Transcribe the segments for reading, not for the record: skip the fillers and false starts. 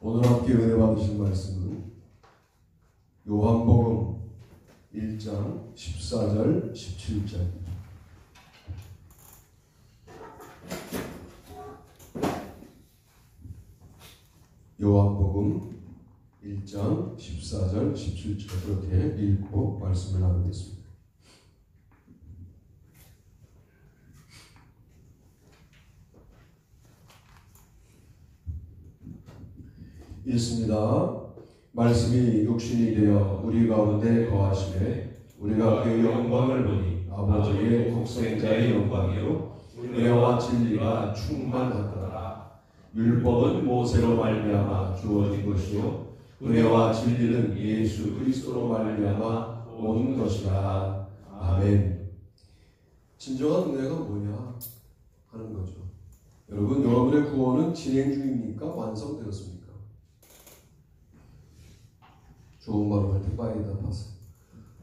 오늘 함께 은혜 받으실 말씀은 요한복음 1장 14절 17절입니다. 요한복음 1장 14절 17절 그렇게 읽고 말씀을 나누겠습니다. 읽습니다. 말씀이 육신이 되어 우리 가운데 거하시되 우리가 그의 영광을 보니 아버지의 독생자의 영광이요 은혜와 진리가 충만하더라. 율법은 모세로 말미암아 주어진 것이요 은혜와 진리는 예수 그리스도로 말미암아 온 것이라. 아멘. 진정한 은혜가 뭐냐 하는 거죠. 여러분, 여러분의 구원은 진행 중입니까? 완성되었습니까? 좋은 말로 할 때 빨리 답하세요.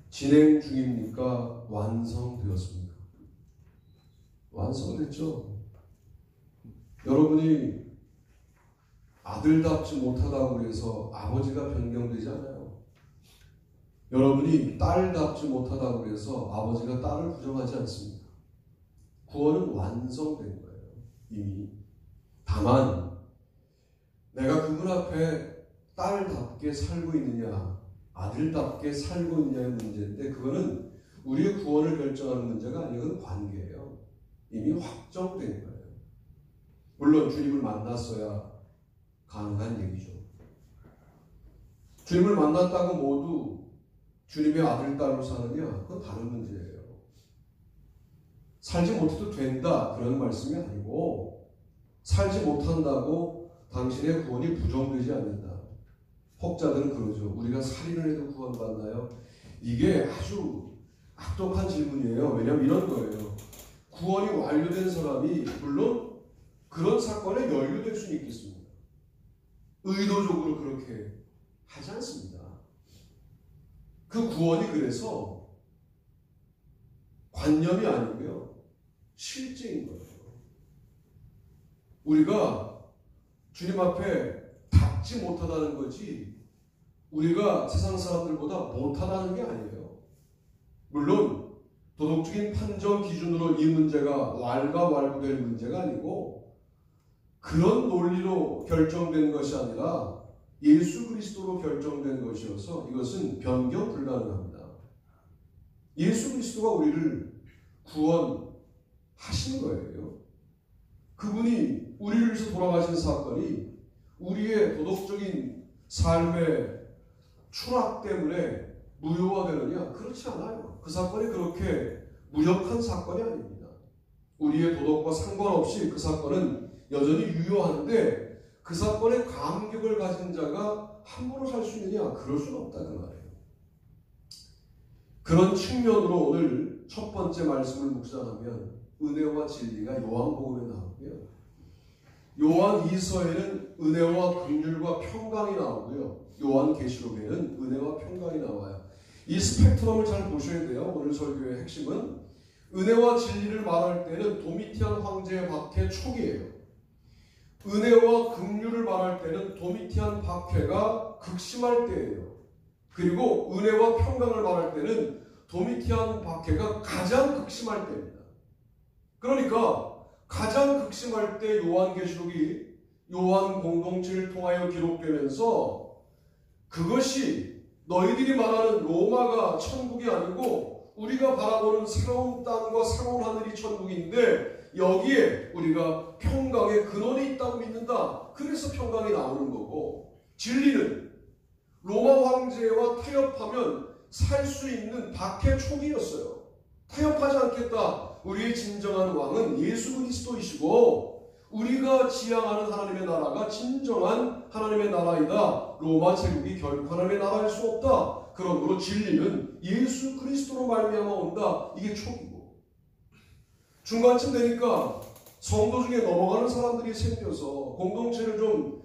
진행 중입니까? 완성되었습니까? 완성됐죠. 여러분이 아들답지 못하다고 해서 아버지가 변경되지 않아요. 여러분이 딸답지 못하다고 해서 아버지가 딸을 부정하지 않습니다. 구원은 완성된 거예요. 이미. 다만 내가 그분 앞에 딸답게 살고 있느냐, 아들답게 살고 있느냐의 문제인데, 그거는 우리의 구원을 결정하는 문제가 아니에요. 그건 관계예요. 이미 확정된 거예요. 물론 주님을 만났어야 가능한 얘기죠. 주님을 만났다고 모두 주님의 아들, 딸로 사느냐? 그건 다른 문제예요. 살지 못해도 된다, 그런 말씀이 아니고, 살지 못한다고 당신의 구원이 부정되지 않는다. 혹자들은 그러죠. 우리가 살인을 해도 구원받나요? 이게 아주 악독한 질문이에요. 왜냐하면 이런 거예요. 구원이 완료된 사람이 물론 그런 사건에 연루될 수는 있겠습니다. 의도적으로 그렇게 하지 않습니다. 그 구원이 그래서 관념이 아니고요, 실제인 거예요. 우리가 주님 앞에 닿지 못하다는 거지 우리가 세상 사람들보다 못하다는 게 아니에요. 물론 도덕적인 판정 기준으로 이 문제가 왈가왈부될 문제가 아니고 그런 논리로 결정된 것이 아니라 예수 그리스도로 결정된 것이어서 이것은 변경 불가능합니다. 예수 그리스도가 우리를 구원하신 거예요. 그분이 우리를 위해서 돌아가신 사건이 우리의 도덕적인 삶의 추락 때문에 무효화되느냐? 그렇지 않아요. 그 사건이 그렇게 무력한 사건이 아닙니다. 우리의 도덕과 상관없이 그 사건은 여전히 유효한데 그 사건에 감격을 가진 자가 함부로 살 수 있느냐? 그럴 수는 없다는 말이에요. 그런 측면으로 오늘 첫 번째 말씀을 묵상하면 은혜와 진리가 요한복음에 나오고요. 요한 2서에는 은혜와 긍휼과 평강이 나오고요. 요한계시록에는 은혜와 평강이 나와요. 이 스펙트럼을 잘 보셔야 돼요. 오늘 설교의 핵심은 은혜와 진리를 말할 때는 도미티안 황제의 박해 초기예요. 은혜와 긍휼을 말할 때는 도미티안 박해가 극심할 때예요. 그리고 은혜와 평강을 말할 때는 도미티안 박해가 가장 극심할 때입니다. 그러니까 가장 극심할 때 요한계시록이 요한 공동체를 통하여 기록되면서 그것이 너희들이 말하는 로마가 천국이 아니고 우리가 바라보는 새로운 땅과 새로운 하늘이 천국인데 여기에 우리가 평강의 근원이 있다고 믿는다. 그래서 평강이 나오는 거고, 진리는 로마 황제와 타협하면 살 수 있는 박해 초기였어요. 타협하지 않겠다. 우리의 진정한 왕은 예수 그리스도이시고 우리가 지향하는 하나님의 나라가 진정한 하나님의 나라이다. 로마 제국이 결국 하나님의 나라일 수 없다. 그러므로 진리는 예수 그리스도로 말미암아 온다. 이게 초기고, 중간쯤 되니까 성도 중에 넘어가는 사람들이 생겨서 공동체를 좀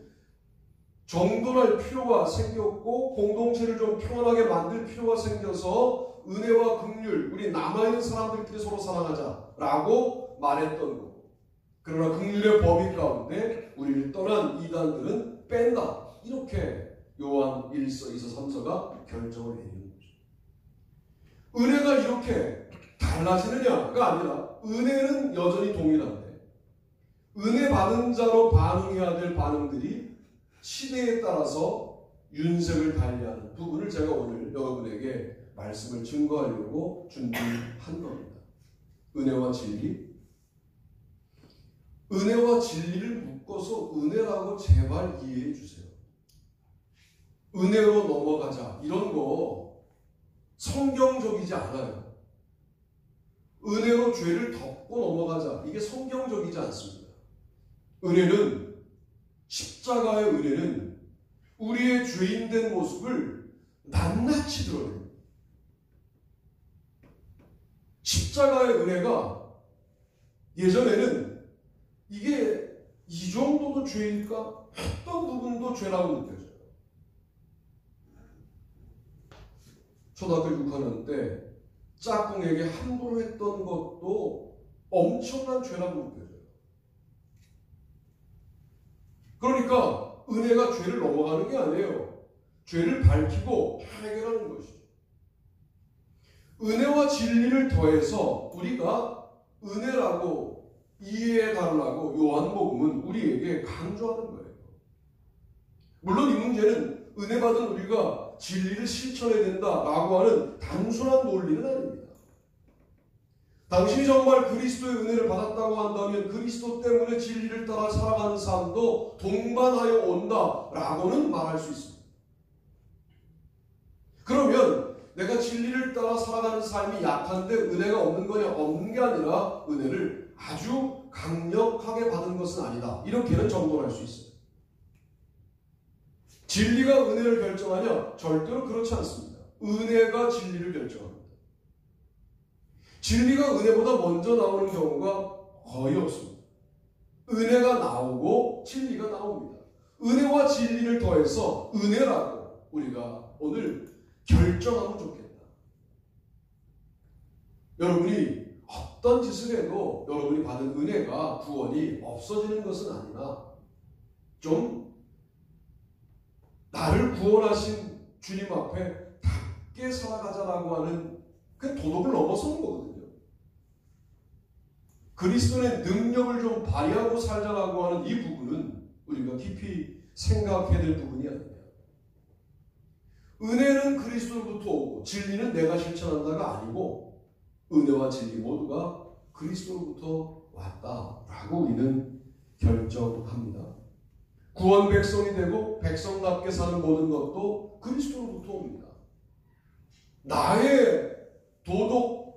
정돈할 필요가 생겼고 공동체를 좀 평안하게 만들 필요가 생겨서 은혜와 긍휼, 우리 남아있는 사람들끼리 서로 사랑하자라고 말했던 거고, 그러나 긍휼의 범위 가운데 우리를 떠난 이단들은 뺀다. 이렇게 요한 1서, 2서, 3서가 결정을 내리는 거죠. 은혜가 이렇게 달라지느냐가 아니라 은혜는 여전히 동일한데 은혜 받은 자로 반응해야 될 반응들이 시대에 따라서 윤색을 달리하는 부분을 제가 오늘 여러분에게 말씀을 증거하려고 준비한 겁니다. 은혜와 진리. 은혜와 진리를 묶어서 은혜라고 제발 이해해 주세요. 은혜로 넘어가자 이런 거 성경적이지 않아요. 은혜로 죄를 덮고 넘어가자 이게 성경적이지 않습니다. 은혜는 십자가의 은혜는 우리의 죄인된 모습을 낱낱이 드러냅니다. 십자가의 은혜가 예전에는 이게 이 정도도 죄일까? 어떤 부분도 죄라고 느껴져요. 초등학교 6학년 때 짝꿍에게 함부로 했던 것도 엄청난 죄라고 느껴져요. 그러니까 은혜가 죄를 넘어가는 게 아니에요. 죄를 밝히고 해결하는 것이죠. 은혜와 진리를 더해서 우리가 은혜라고 이해해달라고 요한복음은 우리에게 강조하는 거예요. 물론 이 문제는 은혜 받은 우리가 진리를 실천해야 된다라고 하는 단순한 논리는 아닙니다. 당신이 정말 그리스도의 은혜를 받았다고 한다면 그리스도 때문에 진리를 따라 살아가는 삶도 동반하여 온다라고는 말할 수 있습니다. 그러면 내가 진리를 따라 살아가는 삶이 약한데 은혜가 없는 거냐? 없는 게 아니라 은혜를 아주 강력하게 받은 것은 아니다. 이렇게는 정돈할 수 있어요. 진리가 은혜를 결정하냐? 절대로 그렇지 않습니다. 은혜가 진리를 결정합니다. 진리가 은혜보다 먼저 나오는 경우가 거의 없습니다. 은혜가 나오고 진리가 나옵니다. 은혜와 진리를 더해서 은혜라고 우리가 오늘 결정하면 좋겠다. 여러분이 어떤 짓을 해도 여러분이 받은 은혜가 구원이 없어지는 것은 아니나 좀 나를 구원하신 주님 앞에 답게 살아가자라고 하는 그 도덕을 넘어서는 거거든요. 그리스도의 능력을 좀 발휘하고 살자라고 하는 이 부분은 우리가 깊이 생각해야 될 부분이 아니에요. 은혜는 그리스도로부터 오고 진리는 내가 실천한다가 아니고 은혜와 진리 모두가 그리스도로부터 왔다라고 우리는 결정합니다. 구원 백성이 되고 백성답게 사는 모든 것도 그리스도로부터 옵니다. 나의 도덕성,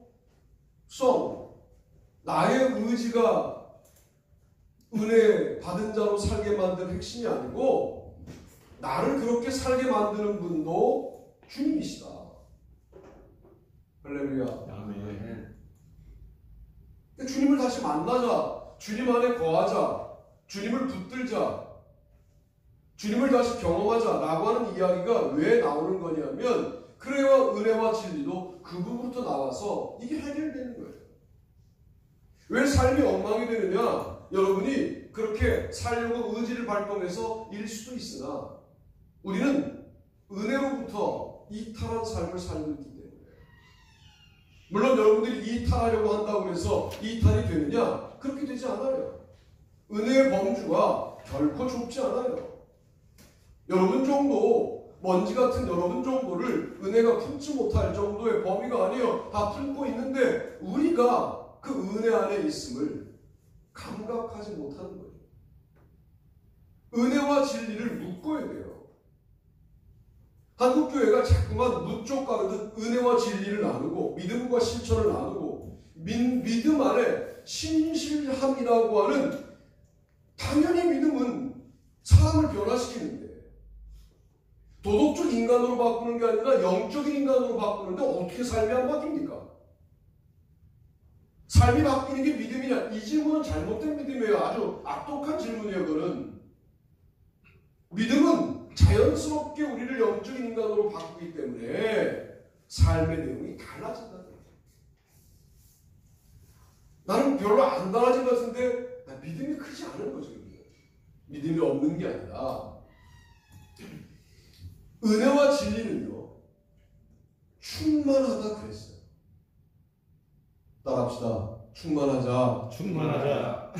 나의 의지가 은혜 받은 자로 살게 만든 핵심이 아니고 나를 그렇게 살게 만드는 분도 주님이시다. 할렐루야. 아멘. 주님을 다시 만나자, 주님 안에 거하자, 주님을 붙들자, 주님을 다시 경험하자라고 하는 이야기가 왜 나오는 거냐면 그래야 은혜와 진리도 그 부분부터 나와서 이게 해결되는 거예요. 왜 삶이 엉망이 되느냐? 여러분이 그렇게 살려고 의지를 발동해서 일 수도 있으나 우리는 은혜로부터 이탈한 삶을 살고 있기 때문에 물론 여러분들이 이탈하려고 한다고 해서 이탈이 되느냐? 그렇게 되지 않아요. 은혜의 범주가 결코 좁지 않아요. 여러분 정도, 먼지 같은 여러분 정도를 은혜가 품지 못할 정도의 범위가 아니에요. 다 품고 있는데 우리가 그 은혜 안에 있음을 감각하지 못하는 거예요. 은혜와 진리를 묶어야 돼요. 한국교회가 자꾸만 무쪽 가르듯 은혜와 진리를 나누고 믿음과 실천을 나누고 믿음 안에 신실함이라고 하는 당연히 믿음은 사람을 변화시키는데 도덕적 인간으로 바꾸는 게 아니라 영적인 인간으로 바꾸는데 어떻게 삶이 안 바뀝니까? 삶이 바뀌는 게 믿음이냐? 이 질문은 잘못된 믿음이에요. 아주 악독한 질문이에요. 그거는. 믿음은 자연스럽게 우리를 영적인 인간으로 바꾸기 때문에 삶의 내용이 달라진다는 거예요. 나는 별로 안 달라진 것 같은데 믿음이 크지 않은 거죠. 믿음이 없는 게 아니라 은혜와 진리는요, 충만하다 그랬어요. 따라합시다. 충만하자. 충만하자.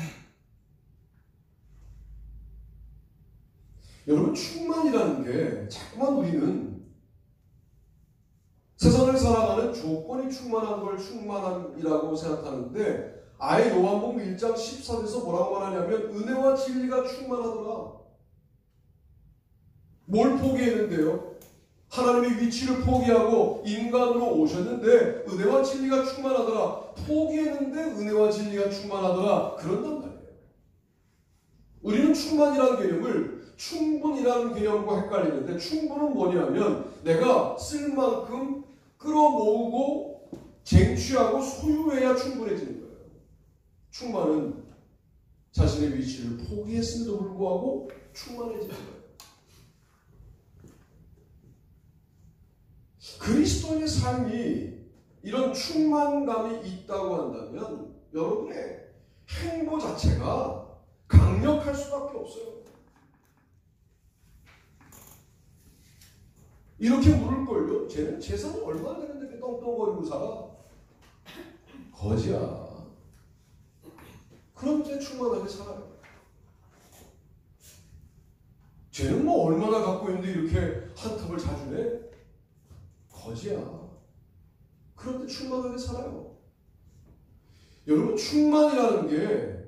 여러분, 충만이라는 게 자꾸만 우리는 세상을 살아가는 조건이 충만한 걸 충만함이라고 생각하는데, 아예 요한복음 1장 14절에서 뭐라고 말하냐면 은혜와 진리가 충만하더라. 뭘 포기했는데요? 하나님의 위치를 포기하고 인간으로 오셨는데 은혜와 진리가 충만하더라. 포기했는데 은혜와 진리가 충만하더라. 그런단 말이에요. 우리는 충만이라는 개념을 충분이라는 개념과 헷갈리는데, 충분은 뭐냐면 내가 쓸 만큼 끌어모으고 쟁취하고 소유해야 충분해지는 거예요. 충만은 자신의 위치를 포기했음에도 불구하고 충만해지는 거예요. 그리스도인의 삶이 이런 충만감이 있다고 한다면 여러분의 행보 자체가 강력할 수밖에 없어요. 이렇게 물을걸요? 쟤는 재산이 얼마나 되는데 이렇게 떵떵거리고 살아? 거지야. 그런데 충만하게 살아요. 쟤는 뭐 얼마나 갖고 있는데 이렇게 한턱을 자주 내? 거지야. 그런데 충만하게 살아요. 여러분, 충만이라는 게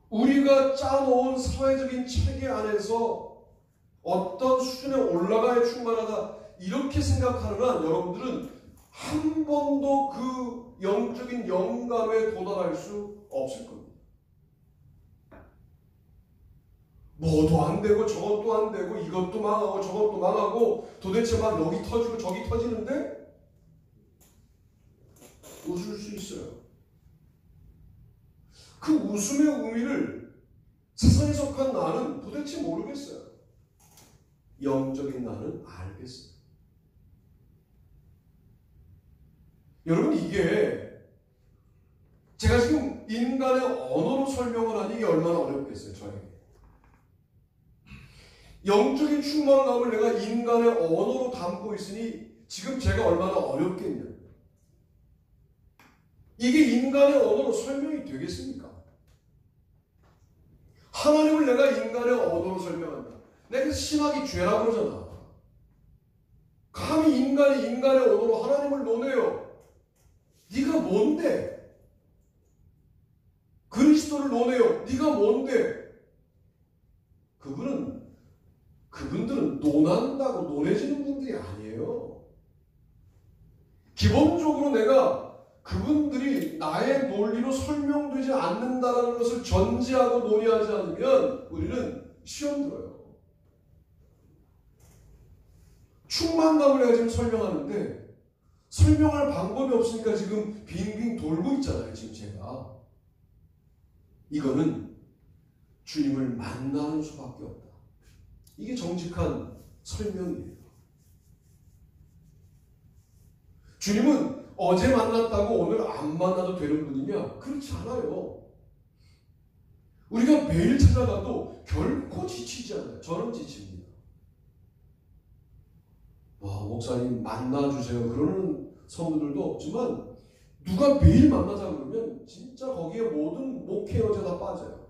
우리가 짜놓은 사회적인 체계 안에서 어떤 수준에 올라가야 충만하다 이렇게 생각하는 한 여러분들은 한 번도 그 영적인 영감에 도달할 수 없을 겁니다. 뭐도 안 되고 저것도 안 되고 이것도 망하고 저것도 망하고 도대체 막 여기 터지고 저기 터지는데 웃을 수 있어요. 그 웃음의 의미를 세상에 속한 나는 도대체 모르겠어요. 영적인 나는 알겠어요. 여러분, 이게 제가 지금 인간의 언어로 설명을 하니 이게 얼마나 어렵겠어요, 저에게. 영적인 충만감을 내가 인간의 언어로 담고 있으니 지금 제가 얼마나 어렵겠냐. 이게 인간의 언어로 설명이 되겠습니까? 하나님을 내가 인간의 언어로 설명한다. 내가 신학이 죄라고 그러잖아. 감히 인간이 인간의 언어로 하나님을 논해요. 네가 뭔데? 그리스도를 논해요. 네가 뭔데? 그분들은 논한다고 논해지는 분들이 아니에요. 기본적으로 내가 그분들이 나의 논리로 설명되지 않는다는 것을 전제하고 논의하지 않으면 우리는 시험 들어요. 충만감을 내가 지금 설명하는데 설명할 방법이 없으니까 지금 빙빙 돌고 있잖아요. 지금 제가. 이거는 주님을 만나는 수밖에 없다. 이게 정직한 설명이에요. 주님은 어제 만났다고 오늘 안 만나도 되는 분이냐? 그렇지 않아요. 우리가 매일 찾아가도 결코 지치지 않아요. 저는 지칩니다. 목사님 만나주세요 그러는 성도들도 없지만 누가 매일 만나자 그러면 진짜 거기에 모든 목회 여자 다 빠져요.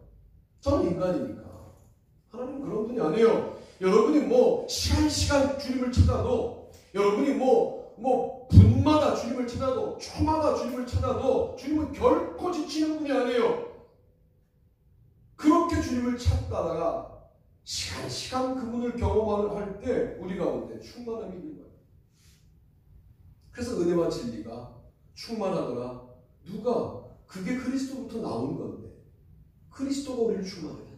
저는 인간이니까. 하나님은 그런 분이 아니에요. 여러분이 시간 주님을 찾아도, 여러분이 분마다 주님을 찾아도, 초마다 주님을 찾아도 주님은 결코 지치는 분이 아니에요. 그렇게 주님을 찾다가 시간 그분을 경험을 할 때 우리 가운데 충만함이 있는 거예요. 그래서 은혜와 진리가 충만하더라. 누가? 그게 그리스도부터 나온 건데 그리스도가 우리를 충만하게 한다.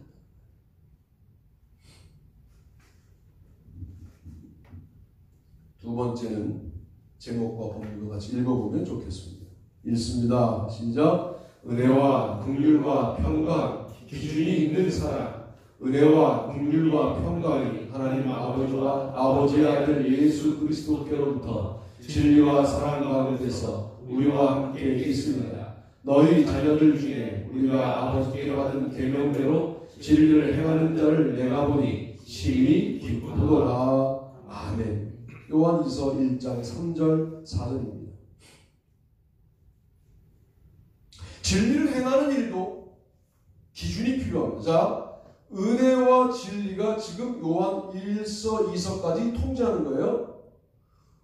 두 번째는 제목과 본문과 같이 읽어보면 좋겠습니다. 읽습니다. 시작. 은혜와 긍휼과 평강 기준이 있는 사랑, 은혜와 긍휼과 평강이 하나님 아버지와 아버지의 아들 예수 그리스도께로부터 진리와 사랑 가운데서 우리와 함께 있습니다. 너희 자녀들 중에 우리가 아버지께 받은 계명대로 진리를 행하는 자를 내가 보니 심히 기쁘도다. 기쁘도다. 아멘. 요한이서 1장 3절 4절입니다. 진리를 행하는 일도 기준이 필요합니다. 자, 은혜와 진리가 지금 요한 1서 2서까지 통제하는 거예요.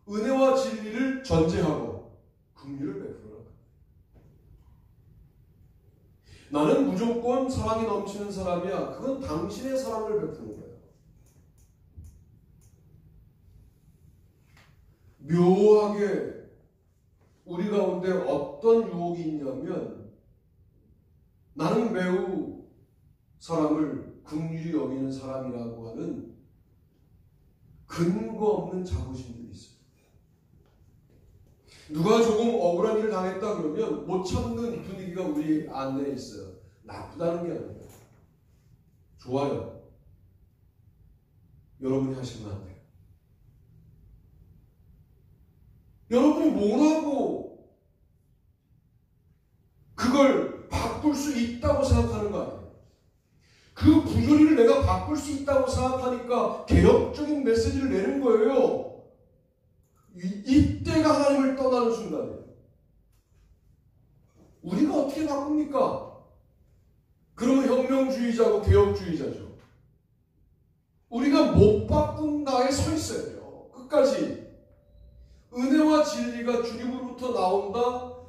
은혜와 진리를 전제하고 긍휼을 베풀어라. 나는 무조건 사랑이 넘치는 사람이야. 그건 당신의 사랑을 베푸는 거예요. 묘하게 우리 가운데 어떤 유혹이 있냐면 나는 매우 사람을 긍휼히 여기는 사람이라고 하는 근거 없는 자부심들이 있어요. 누가 조금 억울한 일을 당했다 그러면 못 참는 분위기가 우리 안에 있어요. 나쁘다는 게 아니에요. 좋아요. 여러분이 하시면 안 돼요. 여러분이 뭐라고 그걸 바꿀 수 있다고 생각하는 거 아니에요. 그 부조리를 내가 바꿀 수 있다고 생각하니까 개혁적인 메시지를 내는 거예요. 이때가 하나님을 떠나는 순간이에요. 우리가 어떻게 바꿉니까? 그러면 혁명주의자고 개혁주의자죠. 우리가 못 바꾼다에 서 있어야 돼요. 끝까지. 은혜와 진리가 주님으로부터 나온다.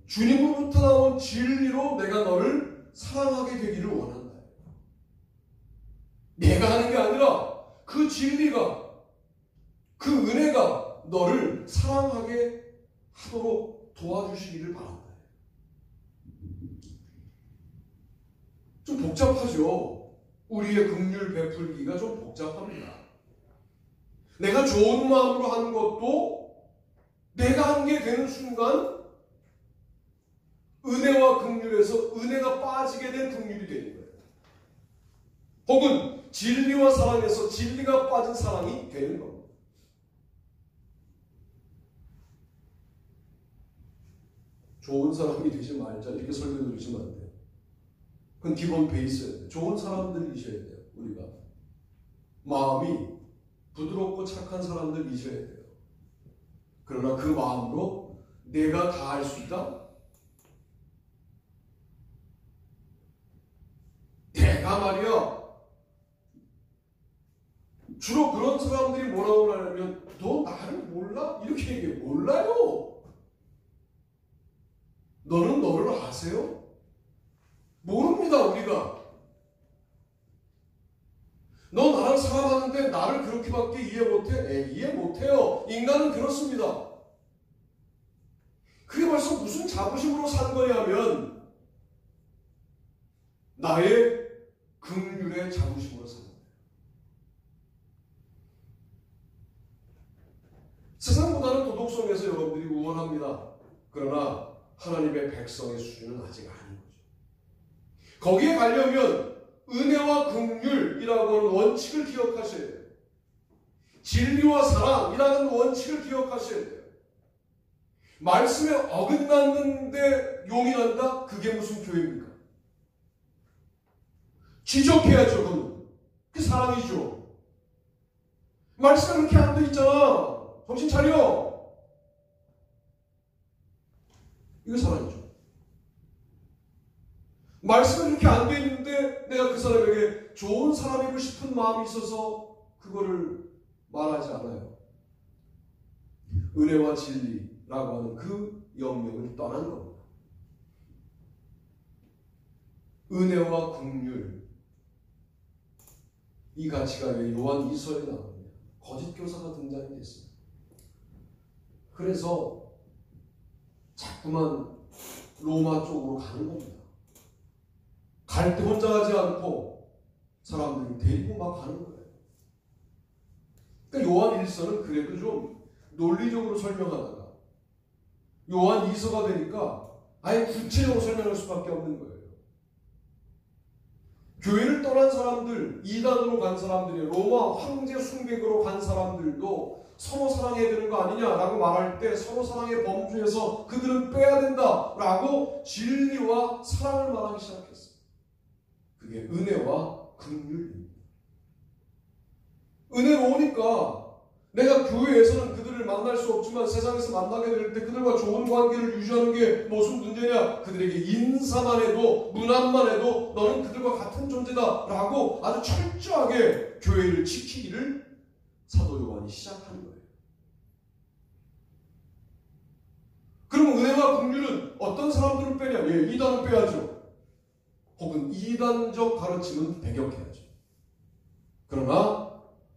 주님으로부터 나온 진리로 내가 너를 사랑하게 되기를 원한다. 내가 하는 게 아니라 그 진리가, 그 은혜가 너를 사랑하게 하도록 도와주시기를 바란다. 좀 복잡하죠. 우리의 긍휼 베풀기가 좀 복잡합니다. 내가 좋은 마음으로 하는 것도 내가 한 게 되는 순간 은혜와 긍휼에서 은혜가 빠지게 된 긍휼이 되는 거예요. 혹은 진리와 사랑에서 진리가 빠진 사랑이 되는 겁니다. 좋은 사람이 되지 말자 이렇게 설교 드리시면 안 돼요. 그건 기본 베이스예요. 좋은 사람들이셔야 돼요. 우리가 마음이 부드럽고 착한 사람들이셔야 돼요. 그러나 그 마음으로 내가 다 할 수 있다? 내가 말이야 주로 그런 사람들이 뭐라고 하냐면 너 나를 몰라? 이렇게 얘기해. 몰라요. 너는 너를 아세요? 모릅니다. 우리가. 너 나랑 살아가는데 나를 그렇게밖에 이해 못해? 이해 못해요. 인간은 그렇습니다. 그게 벌써 무슨 자부심으로 산 거냐면 나의 긍휼의 자부심으로 산 거예요. 세상보다는 도덕성에서 여러분들이 우월합니다. 그러나 하나님의 백성의 수준은 아직 아닌 거죠. 거기에 가려면 은혜와 긍휼이라고 하는 원칙을 기억하셔야 돼요. 진리와 사랑이라는 원칙을 기억하셔야 돼요. 말씀에 어긋났는데 용이 난다? 그게 무슨 교회입니까? 지적해야죠. 그건. 그게 사랑이죠. 말씀에 그렇게 안 돼 있잖아. 정신 차려. 이거 사랑이죠. 말씀이 이렇게 안 돼 있는데 내가 그 사람에게 좋은 사람이고 싶은 마음이 있어서 그거를 말하지 않아요. 은혜와 진리라고 하는 그 영역을 떠난 겁니다. 은혜와 긍휼 이 가치가 왜 요한 2서에 나옵니다. 거짓 교사가 등장이 됐어요. 그래서 자꾸만 로마 쪽으로 가는 겁니다. 갈 때 혼자 가지 않고 사람들이 데리고 막 가는 거예요. 그러니까 요한 1서는 그래도 좀 논리적으로 설명하다가 요한 2서가 되니까 아예 구체적으로 설명할 수밖에 없는 거예요. 교회를 떠난 사람들, 이단으로 간 사람들이 로마 황제 숭배으로 간 사람들도 서로 사랑해야 되는 거 아니냐라고 말할 때 서로 사랑의 범주에서 그들은 빼야 된다라고 진리와 사랑을 말하기 시작했어요. 그게 은혜와 긍휼입니다. 은혜로 오니까 내가 교회에서는 그들을 만날 수 없지만 세상에서 만나게 될 때 그들과 좋은 관계를 유지하는 게 무슨 문제냐? 그들에게 인사만 해도 문안만 해도 너는 그들과 같은 존재다 라고 아주 철저하게 교회를 지키기를 사도 요한이 시작한 거예요. 그럼 은혜와 긍휼은 어떤 사람들을 빼냐? 예, 이단은 빼야죠. 혹은 이단적 가르침은 배격해야죠. 그러나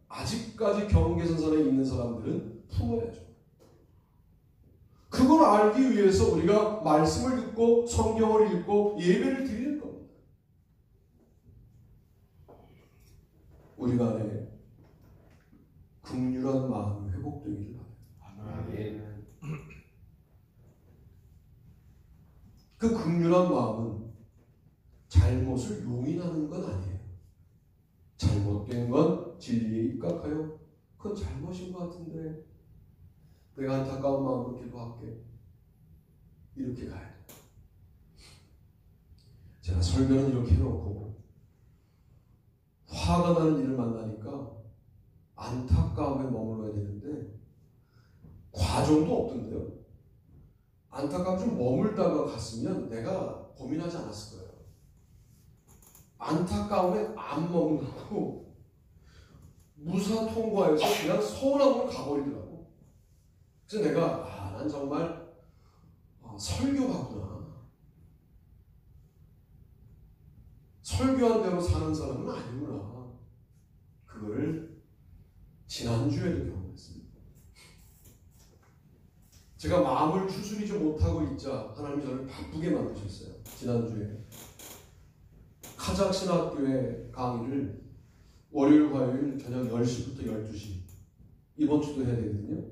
아직까지 경계선상에 있는 사람들은 품어야죠. 그걸 알기 위해서 우리가 말씀을 듣고 성경을 읽고 예배를 드리는 겁니다. 우리가 안에 긍휼한 마음이 회복되기를 바랍니다. 아멘. 그 긍휼한 마음은 잘못을 용인하는 건 아니에요. 잘못된 건 진리에 입각하여 그건 잘못인 것 같은데 내가 안타까운 마음으로 기도할게. 이렇게 가야 돼요. 제가 설교는 이렇게 해놓고 화가 나는 일을 만나니까 안타까움에 머물러야 되는데 과정도 없던데요. 안타까움 좀 머물다가 갔으면 내가 고민하지 않았을 거예요. 안타까움에 안 머물고 무사 통과해서 그냥 서울하고 가버리더라고. 그래서 내가 난 정말 설교하구나. 설교한 대로 사는 사람은 아니구나. 그거를 지난주에도 경험했습니다. 제가 마음을 추스리지 못하고 있자 하나님이 저를 바쁘게 만드셨어요. 지난주에 카작신학교의 강의를 월요일, 화요일 저녁 10시부터 12시 이번 주도 해야 되거든요.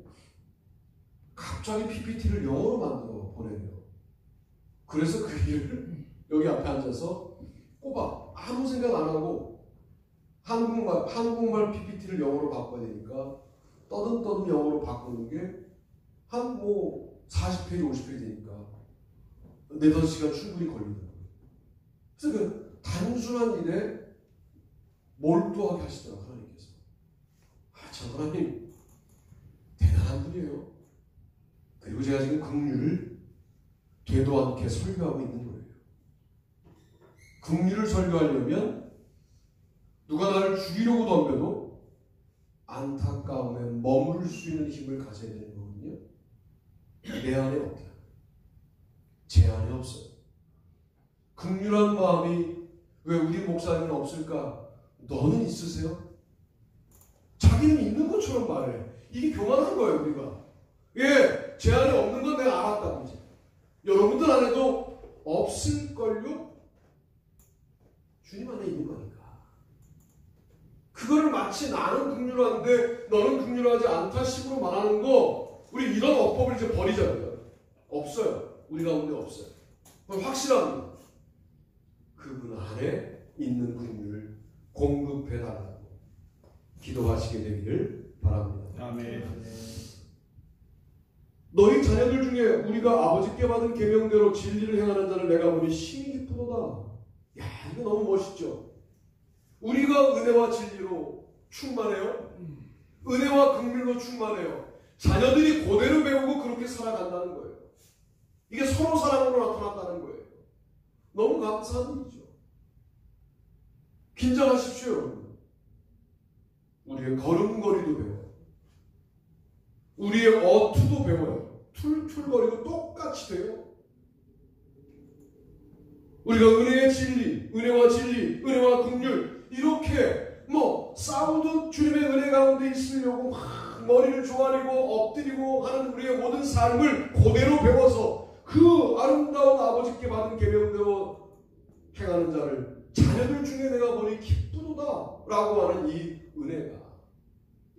갑자기 PPT를 영어로 만들어 보내요. 그래서 그 일을 여기 앞에 앉아서 꼽아 아무 생각 안 하고 한국말 PPT를 영어로 바꿔야 되니까 떠듬떠듬 영어로 바꾸는 게 한 40페이지, 50페이지 되니까 4-5시간 충분히 걸리더라고요. 그래서 그 단순한 일에 몰두하게 하시더라고요. 하나님께서. 참 하나님 대단한 분이에요. 그리고 제가 지금 긍휼을 되도 않게 설교하고 있는 거예요. 긍휼을 설교하려면 누가 나를 죽이려고 덤벼도 안타까움에 머무를 수 있는 힘을 가져야 되는 거거든요. 내 안에 없다. 제 안에 없어요. 긍휼한 마음이 왜 우리 목사님은 없을까? 너는 있으세요? 자기는 있는 것처럼 말해. 이게 교만한 거예요, 우리가. 예, 제 안에 없는 건 내가 알았다고 이제. 여러분들 안에도 없을걸요? 주님 안에 있는 거니까. 그거를 마치 나는 긍휼한데 너는 긍휼하지 않다 식으로 말하는 거, 우리 이런 어법을 이제 버리자고요. 없어요. 우리 가운데 없어요. 그건 확실합니다. 그분 안에 있는 긍휼을 공급해달라고 기도하시게 되기를 바랍니다. 아멘. 너희 자녀들 중에 우리가 아버지께 받은 계명대로 진리를 행하는 자를 내가 보니 심히 기쁘도다. 야, 이거 너무 멋있죠? 우리가 은혜와 진리로 충만해요. 은혜와 긍휼로 충만해요. 자녀들이 그대로 배우고 그렇게 살아간다는 거예요. 이게 서로 사랑으로 나타났다는 거예요. 너무 감사한 일이죠. 긴장하십시오, 여러분. 우리의 걸음걸이도 배워요. 우리의 어투도 배워요. 툴툴거리고 똑같이 돼요. 우리가 은혜의 진리, 은혜와 진리, 은혜와 긍휼 이렇게 싸우듯 주님의 은혜 가운데 있으려고 막 머리를 조아리고 엎드리고 하는 우리의 모든 삶을 그대로 배워서 그 아름다운 아버지께 받은 계명대로 행하는 자를 자녀들 중에 내가 보니 기쁘도다 라고 하는 이 은혜가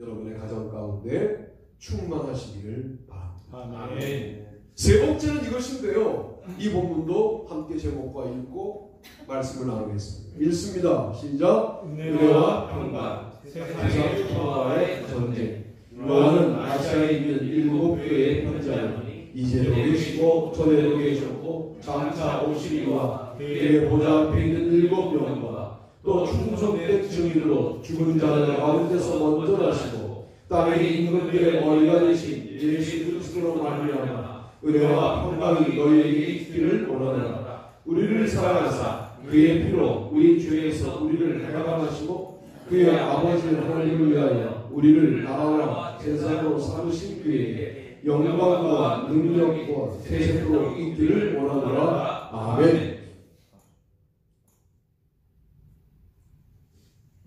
여러분의 가정 가운데 충만하시기를 바랍니다. 아멘. 세 번째는 이것인데요. 이 본문도 함께 제목과 읽고 말씀을 나누겠습니다. 읽습니다. 시작. 은혜와 평강 세상의 평화와의 전쟁. 요한은 아시아에 있는 7교회에 편지하노니 이제도 계시고 전에도 계셨고 장차 오시리와 그의 보좌 앞에 있는 7영과 또 충성된 증인으로 죽은 자들 가운데서 먼저 나시고 땅에 임금들의 머리가 되신 예수 그리스도로 말미암아 은혜와 평강이 너희에게 있기를 원하노라. 우리를 사랑하사 그의 피로 우리 죄에서 우리를 해방하시고 그의 아버지 하나님을 위하여 우리를 나라와 제사로 삼으신 그에게 영광과 능력과 세세로 있기를 원하노라. 아멘.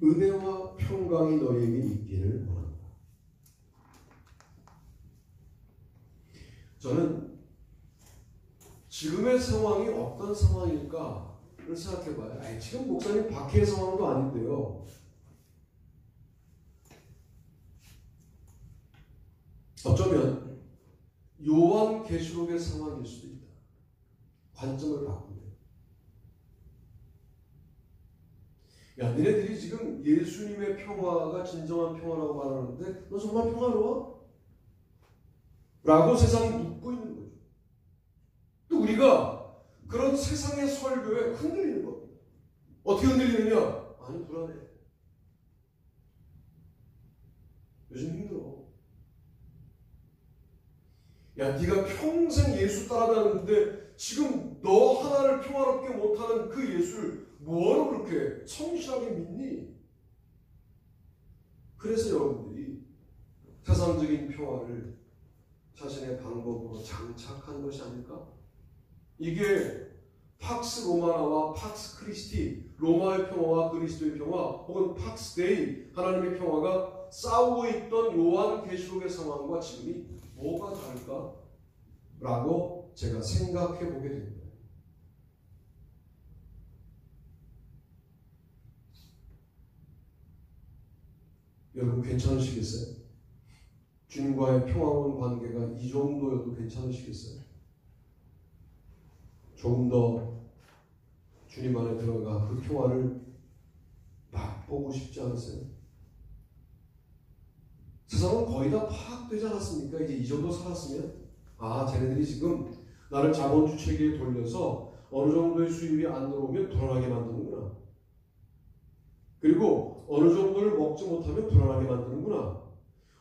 은혜와 평강이 너희에게 있기를 원한다. 저는 지금의 상황이 어떤 상황일까를 생각해봐요. 지금 목사님 박해의 상황도 아닌데요. 어쩌면 요한계시록의 상황일 수도 있다. 관점을 바꾸면. 야, 니네들이 지금 예수님의 평화가 진정한 평화라고 말하는데 너 정말 평화로워? 라고 세상이 묻고 있는 거죠. 또 우리가 그런 세상의 설교에 흔들리는 겁니다. 어떻게 흔들리느냐? 아니, 불안해. 요즘 힘들어. 야, 네가 평생 예수 따라다녔는데 지금 너 하나를 평화롭게 못하는 그 예수를 뭐하러 그렇게 성실하게 믿니? 그래서 여러분들이 세상적인 평화를 자신의 방법으로 장착한 것이 아닐까? 이게 팍스 로마나와 팍스 크리스티, 로마의 평화와 그리스도의 평화, 혹은 팍스 데이, 하나님의 평화가 싸우고 있던 요한계시록의 상황과 지금이 뭐가 다를까? 라고 제가 생각해 보게 됩니다. 여러분 괜찮으시겠어요? 주님과의 평화로운 관계가 이 정도여도 괜찮으시겠어요? 조금 더 주님 안에 들어가 그 평화를 맛보고 싶지 않으세요? 세상은 거의 다 파악되지 않았습니까? 이제 이 정도 살았으면 아, 쟤네들이 지금 나를 자본주 체계에 돌려서 어느 정도의 수입이 안 들어오면 불안하게 만드는구나. 그리고 어느 정도를 먹지 못하면 불안하게 만드는구나.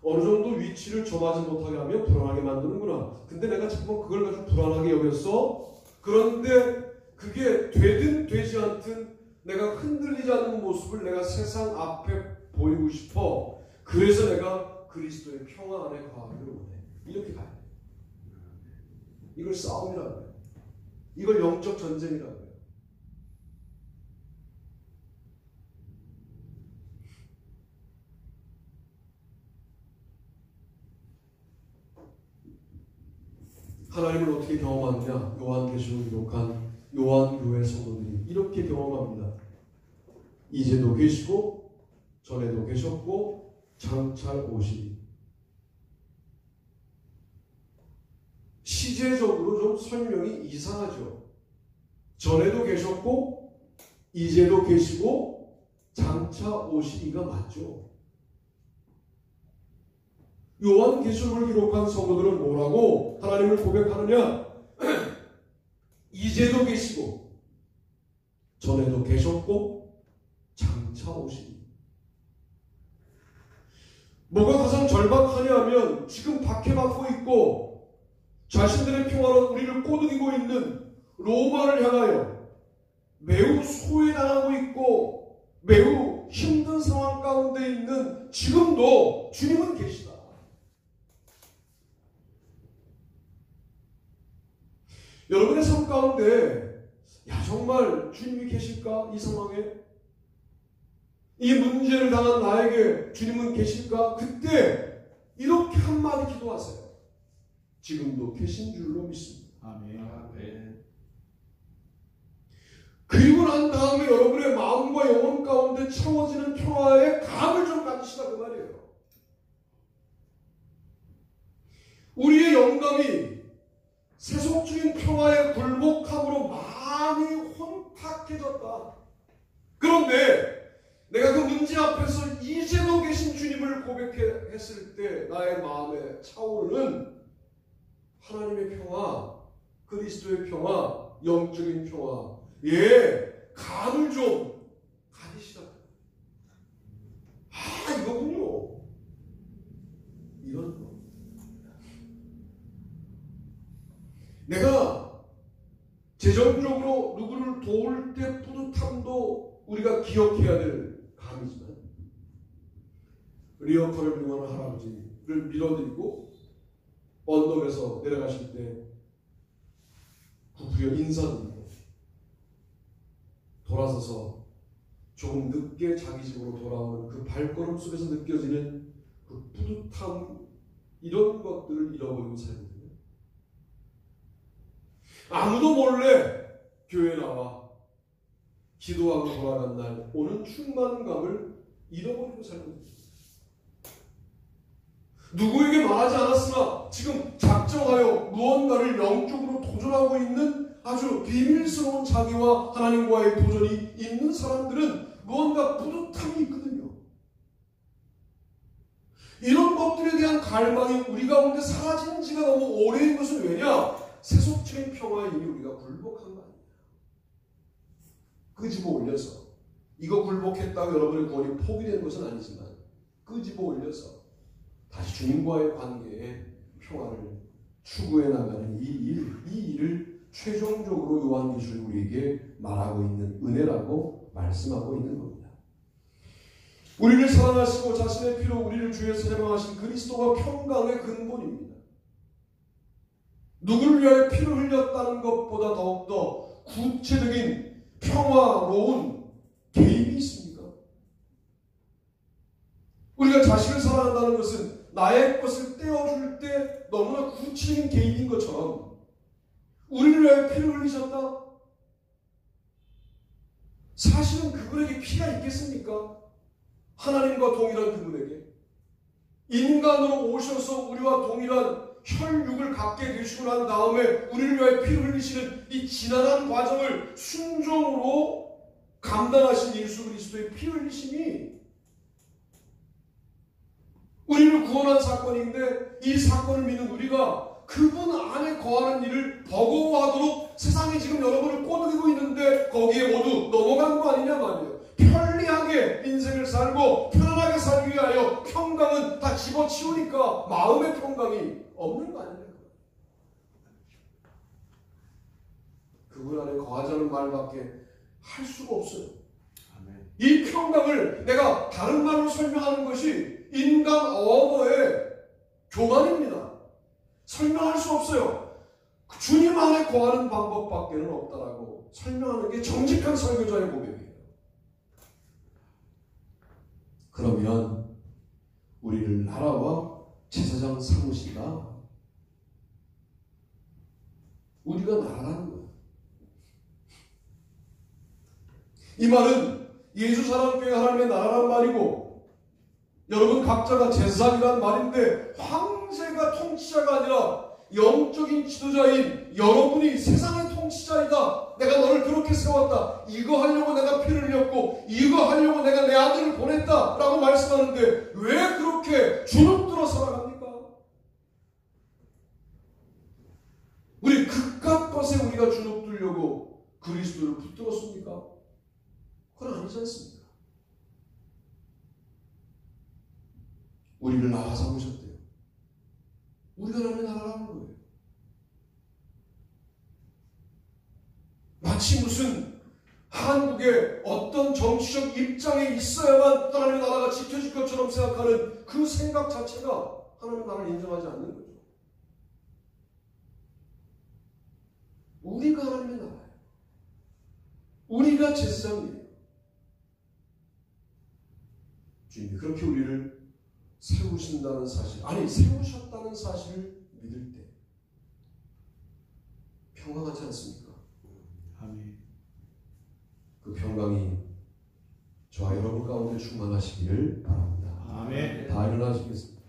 어느 정도 위치를 점하지 못하게 하면 불안하게 만드는구나. 근데 내가 자꾸 그걸 가지고 불안하게 여겼어. 그런데 그게 되든 되지 않든 내가 흔들리지 않는 모습을 내가 세상 앞에 보이고 싶어. 그래서 내가 그리스도의 평화 안에 거하기를 원해. 이렇게 가야 돼. 이걸 싸움이라고 해요. 이걸 영적 전쟁이라고 해요. 하나님을 어떻게 경험하느냐? 요한계시록을 기록한 요한교회 성도들이 이렇게 경험합니다. 이제도 계시고 전에도 계셨고 장차 오시리. 시제적으로 좀 설명이 이상하죠. 전에도 계셨고 이제도 계시고 장차 오시리가 맞죠. 요한계시록을 기록한 성도들은 뭐라고 하나님을 고백하느냐? 이제도 계시고 전에도 계셨고 장차 오시리. 뭐가 가장 절박하냐면 지금 박해받고 있고 자신들의 평화로 우리를 꼬드기고 있는 로마를 향하여 매우 소외당하고 있고 매우 힘든 상황 가운데 있는 지금도 주님은 계시다. 여러분의 삶 가운데 야, 정말 주님이 계실까? 이 상황에 이 문제를 당한 나에게 주님은 계실까? 그때 이렇게 한마디 기도하세요. 지금도 계신 줄로 믿습니다. 아멘. 아멘. 그리고 난 다음에 여러분의 마음과 영혼 가운데 채워지는 평화의 감을 좀 가지시다 그 말이에요. 우리의 영감이 세속적인 평화의 굴복함으로 많이 혼탁해졌다. 그런데 내가 그 문제 앞에서 이제도 계신 주님을 고백했을 때 나의 마음에 차오르는 하나님의 평화, 그리스도의 평화, 영적인 평화, 감을 좀 가지시다. 누구를 도울 때 뿌듯함도 우리가 기억해야 될 감이지만 리어커를 병하는 할아버지를 밀어드리고 언덕에서 내려가실 때 부부여 인사드리고 돌아서서 조금 늦게 자기 집으로 돌아오는 그 발걸음 속에서 느껴지는 그 뿌듯함, 이런 것들을 잃어버리고 살거든요. 아무도 몰래 교회에 나와 기도하고 돌아간 날 오는 충만감을 잃어버리고 살거든요. 누구에게 말하지 않았으나 지금 작정하여 무언가를 영적으로 도전하고 있는 아주 비밀스러운 자기와 하나님과의 도전이 있는 사람들은 무언가 뿌듯함이 있거든요. 이런 것들에 대한 갈망이 우리 가운데 사라진 지가 너무 오래인 것은 왜냐? 세속적인 평화에 이미 우리가 굴복한 거 아니에요. 끄집어 올려서 이거 굴복했다고 여러분의 구원이 포기되는 것은 아니지만 끄집어 올려서 다시 주님과의 관계에 평화를 추구해 나가는 이 일을 최종적으로 요한계시록이 우리에게 말하고 있는 은혜라고 말씀하고 있는 겁니다. 우리를 사랑하시고 자신의 피로 우리를 주에서 해방하신 그리스도가 평강의 근본입니다. 누구를 위하여 피를 흘렸다는 것보다 더욱더 구체적인 평화로운 개입이 있습니까? 우리가 자신을 사랑한다는 것은 나의 것을 떼어줄 때 너무나 구체적인 개입인 것처럼 우리를 위하여 피를 흘리셨다? 사실은 그분에게 피가 있겠습니까? 하나님과 동일한 그분에게 인간으로 오셔서 우리와 동일한 혈육을 갖게 되시고 난 다음에 우리를 위하여 피를 흘리시는 이 지난한 과정을 순종으로 감당하신 예수 그리스도의 피 흘리심이 우리를 구원한 사건인데 이 사건을 믿는 우리가 그분 안에 거하는 일을 버거워하도록 세상이 지금 여러분을 꼬드기고 있는데 거기에 모두 넘어간 거 아니냐 말이에요. 편리하게 인생을 살고 편안하게 살기 위하여 평강은 다 집어치우니까 마음의 평강이 없는 거 아니냐. 그분 안에 거하자는 말밖에 할 수가 없어요. 이 평강을 내가 다른 말로 설명하는 것이 인간 언어의 교만입니다. 설명할 수 없어요. 주님 안에 거하는 방법밖에는 없다라고 설명하는 게 정직한 설교자의 고백이에요. 그러면 우리를 나라와 제사장 삼으시다. 우리가 나라라는 거예요. 이 말은 예수 사랑교회 하나님의 나라란 말이고 여러분 각자가 제사장이란 말인데 황제가 통치자가 아니라 영적인 지도자인 여러분이 세상의 통치자이다. 내가 너를 그렇게 세웠다. 이거 하려고 내가 피를 흘렸고 이거 하려고 내가 내 아들을 보냈다 라고 말씀하는데 왜 그렇게 주눅들어 살아갑니까? 우리 그깟 것에 우리가 주눅들려고 그리스도를 붙들었습니까? 그건 아니지 않습니까? 우리를 나라 삼으셨대요. 우리가 하나님의 나라라는 거예요. 마치 무슨 한국의 어떤 정치적 입장에 있어야만 하나님의 나라가 지켜질 것처럼 생각하는 그 생각 자체가 하나님의 나라를 인정하지 않는 거죠. 우리가 하나님의 나라예요. 우리가 제사장이에요. 주님이 그렇게 우리를 세우신다는 사실, 아니 세우셨다는 사실을 믿을 때 평강하지 않습니까? 아멘. 그 평강이 저와 여러분 가운데 충만하시기를 바랍니다. 아멘. 다 일어나시겠습니다.